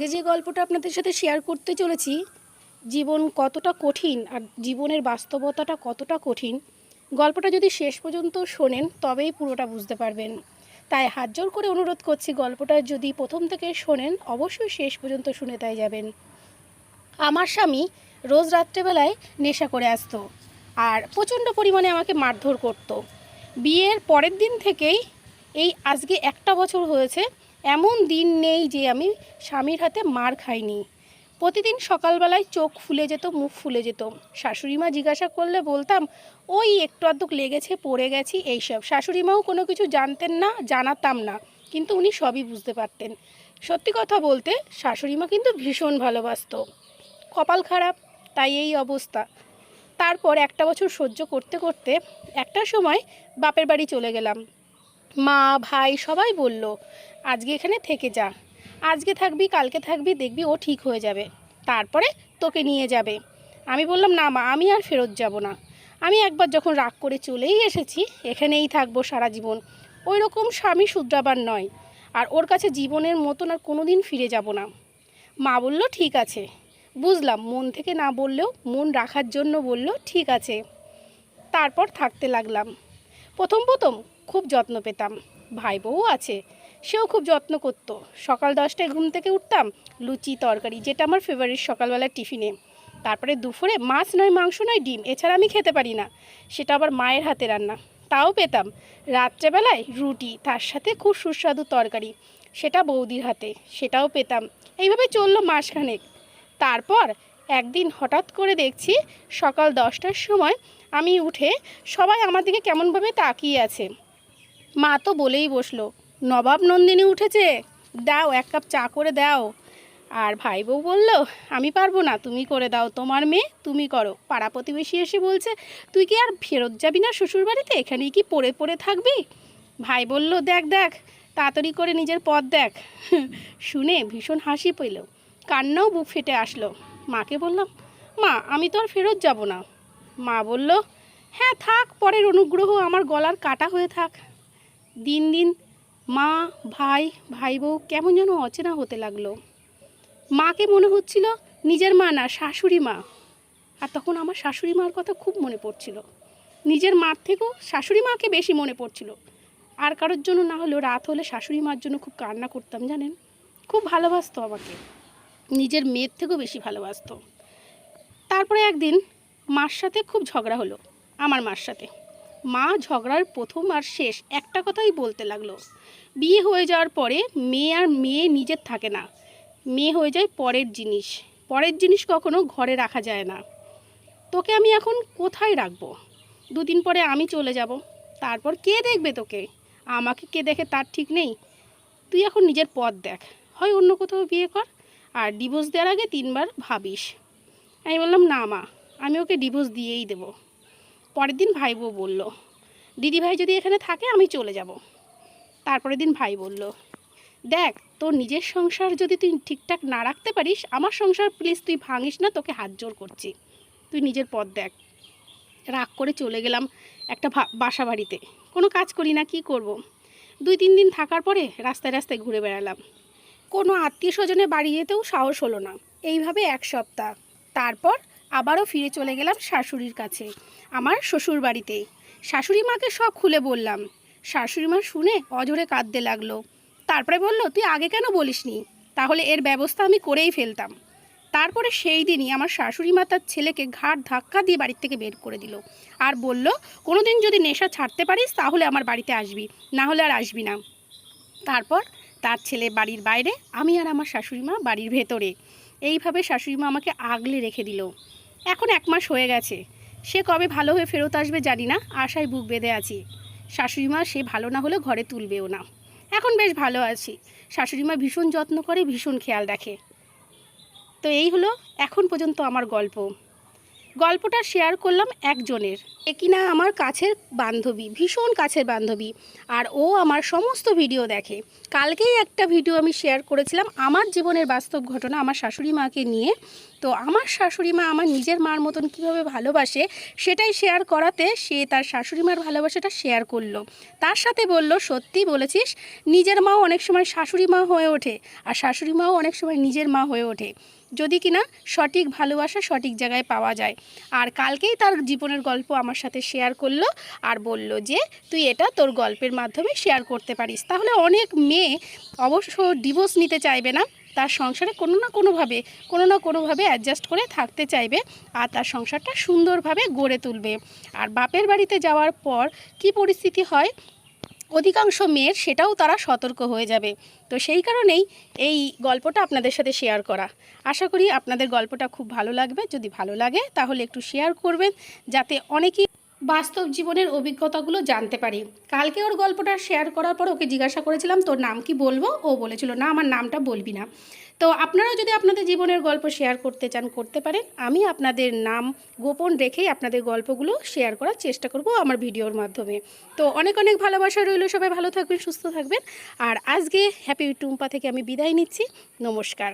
আজকে যে গল্পটা আপনাদের সাথে শেয়ার করতে চলেছি, জীবন কতটা কঠিন আর জীবনের বাস্তবতাটা কতটা কঠিন, গল্পটা যদি শেষ পর্যন্ত শোনেন তবেই পুরোটা বুঝতে পারবেন। তাই হাত জোর করে অনুরোধ করছি, গল্পটা যদি প্রথম থেকে শোনেন অবশ্যই শেষ পর্যন্ত শুনে তাই যাবেন। আমার স্বামী রোজ রাত্রেবেলায় নেশা করে আসতো আর প্রচণ্ড পরিমাণে আমাকে মারধর করতো। বিয়ের পরের দিন থেকেই, এই আজকে 1 বছর হয়েছে, এমন দিন নেই যে আমি স্বামীর হাতে মার খাইনি। প্রতিদিন সকালবেলায় চোখ ফুলে যেত, মুখ ফুলে যেত। শাশুড়ি মা জিজ্ঞাসা করলে বলতাম ওই একটু আধটু লেগেছে, পড়ে গেছি, এইসব। শাশুড়ি মাও কোনো কিছু জানতেন না, জানাতাম না, কিন্তু উনি সবই বুঝতে পারতেন। সত্যি কথা বলতে শাশুড়ি মা কিন্তু ভীষণ ভালোবাসতো। কপাল খারাপ, তাই এই অবস্থা। তারপর 1 বছর সহ্য করতে করতে একটা সময় বাপের বাড়ি চলে গেলাম। মা ভাই সবাই বলল, আজকে এখানে থেকে যা, আজকে থাকবি কালকে থাকবি, দেখবি ও ঠিক হয়ে যাবে, তারপরে তোকে নিয়ে যাবে। আমি বললাম না মা, আমি আর ফেরত যাব না। আমি একবার যখন রাগ করে চলেই এসেছি, এখানেই থাকবো সারা জীবন। ওই রকম স্বামী শুধরাবার নয়, আর ওর কাছে জীবনের মতন আর কোনো দিন ফিরে যাব না। মা বলল ঠিক আছে। বুঝলাম, মন থেকে না বললেও মন রাখার জন্য বলল ঠিক আছে। তারপর থাকতে লাগলাম। প্রথম প্রথম খুব যত্ন পেতাম। ভাই বউ আছে, সেও খুব যত্ন করতো। সকাল 10টায় ঘুম থেকে উঠতাম, লুচি তরকারি, যেটা আমার ফেভারিট সকালবেলার টিফিনে। তারপরে দুপুরে মাছ নয়, মাংস নয়, ডিম, এছাড়া আমি খেতে পারি না, সেটা আবার মায়ের হাতে রান্না, তাও পেতাম। রাত্রেবেলায় রুটি, তার সাথে খুব সুস্বাদু তরকারি, সেটা বৌদির হাতে, সেটাও পেতাম। এইভাবে চললো মাসখানেক। তারপর একদিন হঠাৎ করে দেখছি সকাল 10টার সময় আমি উঠে সবাই আমার দিকে কেমনভাবে তাকিয়ে আছে। মা তো বলেই বসলো, নবাব নন্দিনী উঠেছে, দাও 1 কাপ চা করে দাও। আর ভাই বউ বলল, আমি পারবো না, তুমি করে দাও, তোমার মেয়ে, তুমি করো। পাড়া প্রতিবেশী এসে বলছে, তুই কি আর ফেরত যাবি না শ্বশুরবাড়িতে, এখানেই কি পড়ে পড়ে থাকবি? ভাই বলল, দেখ দেখ, তাড়াতাড়ি করে নিজের পথ দেখ। শুনে ভীষণ হাসি পেল, কান্নাও বুক ফেটে আসলো। মাকে বললাম, মা আমি তো আর ফেরত যাব না। মা বলল, হ্যাঁ থাক, পরের অনুগ্রহ আমার গলার কাটা হয়ে থাক। দিন দিন মা, ভাই, ভাই বউ কেমন যেন অচেনা হতে লাগলো। মাকে মনে হচ্ছিল নিজের মা না, শাশুড়ি মা। আর তখন আমার শাশুড়ি মার কথা খুব মনে পড়ছিল। নিজের মার থেকেও শাশুড়ি মাকে বেশি মনে পড়ছিল। আর কারোর জন্য না হলেও রাত হলে শাশুড়ি মার জন্য খুব কান্না করতাম জানেন। খুব ভালোবাসতো আমাকে, নিজের মেয়ের থেকেও বেশি ভালোবাসতো। তারপরে একদিন মার সাথে খুব ঝগড়া হলো, আমার মার সাথে। মা ঝগড়ার প্রথম আর শেষ একটা কথাই বলতে লাগলো, বিয়ে হয়ে যাওয়ার পরে মেয়ে আর মেয়ে নিজের থাকে না, মেয়ে হয়ে যায় পরের জিনিস। পরের জিনিস কখনো ঘরে রাখা যায় না। তোকে আমি এখন কোথায় রাখবো? 2 দিন পরে আমি চলে যাব, তারপর কে দেখবে তোকে? আমাকে কে দেখে তার ঠিক নেই। তুই এখন নিজের পথ দেখ, হয় অন্য কোথাও বিয়ে কর, আর ডিভোর্স দেওয়ার আগে 3বার ভাবিস। আমি বললাম, না মা, আমি ওকে ডিভোর্স দিয়েই দেবো। পরের দিন ভাই বউ বলল, দিদিভাই যদি এখানে থাকে আমি চলে যাব। তারপরের দিন ভাই বলল, দেখ, তোর নিজের সংসার যদি তুই ঠিকঠাক না রাখতে পারিস, আমার সংসার প্লিজ তুই ভাঙিস না, তোকে হাত জোর করছি, তুই নিজের পথ দেখ। রাগ করে চলে গেলাম একটা বাসা বাড়িতে। কোনো কাজ করি না, কি করব। 2-3 দিন থাকার পরে রাস্তায় রাস্তায় ঘুরে বেড়ালাম। কোনো আত্মীয় স্বজনের বাড়ি যেতেও সাহস হলো না। এইভাবে 1 সপ্তাহ। তারপর আবারও ফিরে চলে গেলাম শাশুড়ির কাছে, আমার শ্বশুর বাড়িতে। শাশুড়ি মাকে সব খুলে বললাম। শাশুড়ি মা শুনে অঝরে কাঁদতে লাগলো। তারপরে বলল, তুই আগে কেন বলিসনি, তাহলে এর ব্যবস্থা আমি করেই ফেলতাম। তারপরে সেই দিনই আমার শাশুড়ি মা তার ছেলেকে ঘাড় ধাক্কা দিয়ে বাড়ির থেকে বের করে দিল, আর বলল, কোনো দিন যদি নেশা ছাড়তে পারিস তাহলে আমার বাড়িতে আসবি, না হলে আর আসবি না। তারপর তার ছেলে বাড়ির বাইরে, আমি আর আমার শাশুড়ি মা বাড়ির ভেতরে। এইভাবে শাশুড়ি মা আমাকে আগলে রেখে দিল। এখন 1 মাস হয়ে গেছে। সে কবে ভালো হয়ে ফেরত আসবে জানি না, আশায় বুক বেঁধে আছি। শাশুড়ি মা সে ভালো না হলে ঘরে তুলবেও না। এখন বেশ ভালো আছি। শাশুড়ি মা ভীষণ যত্ন করে, ভীষণ খেয়াল রাখে। তো এই হলো এখন পর্যন্ত আমার গল্প। গল্পটা শেয়ার করলাম একজনের, এ কিনা আমার কাছের বান্ধবী, ভীষণ কাছের বান্ধবী, আর ও আমার সমস্ত ভিডিও দেখে। কালকেই একটা ভিডিও আমি শেয়ার করেছিলাম আমার জীবনের বাস্তব ঘটনা আমার শাশুড়ি মাকে নিয়ে। তো আমার শাশুড়ি মা আমার নিজের মার মতন কীভাবে ভালোবাসে সেটাই শেয়ার করাতে সে তার শাশুড়ি মার ভালোবাসাটা শেয়ার করলো। তার সাথে বলল, সত্যি বলেছিস, নিজের মাও অনেক সময় শাশুড়ি মা হয়ে ওঠে, আর শাশুড়ি মাও অনেক সময় নিজের মা হয়ে ওঠে, যদি কিনা সঠিক ভালোবাসা সঠিক জায়গায় পাওয়া যায়। আর কালকেই তার জীবনের গল্প আমার সাথে শেয়ার করলো আর বলল যে তুই এটা তোর গল্পের মাধ্যমে শেয়ার করতে পারিস। তাহলে অনেক মেয়ে অবশ্য ডিভোর্স নিতে চাইবে না, তার সংসারে কোনো না কোনোভাবে অ্যাডজাস্ট করে থাকতে চাইবে আর তার সংসারটা সুন্দরভাবে গড়ে তুলবে। আর বাপের বাড়িতে যাওয়ার পর কি পরিস্থিতি হয় অধিকাংশ মেয়ের, সেটাও তারা সতর্ক হয়ে যাবে। তো সেই কারণেই এই গল্পটা আপনাদের সাথে শেয়ার করা। আশা করি আপনাদের গল্পটা খুব ভালো লাগবে। যদি ভালো লাগে তাহলে একটু শেয়ার করবেন, যাতে অনেকেই বাস্তব জীবনের অভিজ্ঞতাগুলো জানতে পারি। কালকে ওর গল্পটা শেয়ার করার পর ওকে জিজ্ঞাসা করেছিলাম তোর নাম কি বলবো, ও বলেছিল না আমার নামটা বলবি না। তো আপনারাও যদি আপনাদের জীবনের গল্প শেয়ার করতে চান করতে পারেন, আমি আপনাদের নাম গোপন রেখেই আপনাদের গল্পগুলো শেয়ার করার চেষ্টা করব আমার ভিডিওর মাধ্যমে। তো অনেক অনেক ভালোবাসা রইল, সবাই ভালো থাকবেন, সুস্থ থাকবেন। আর আজকে হ্যাপি টুম্পা থেকে আমি বিদায় নিচ্ছি। নমস্কার।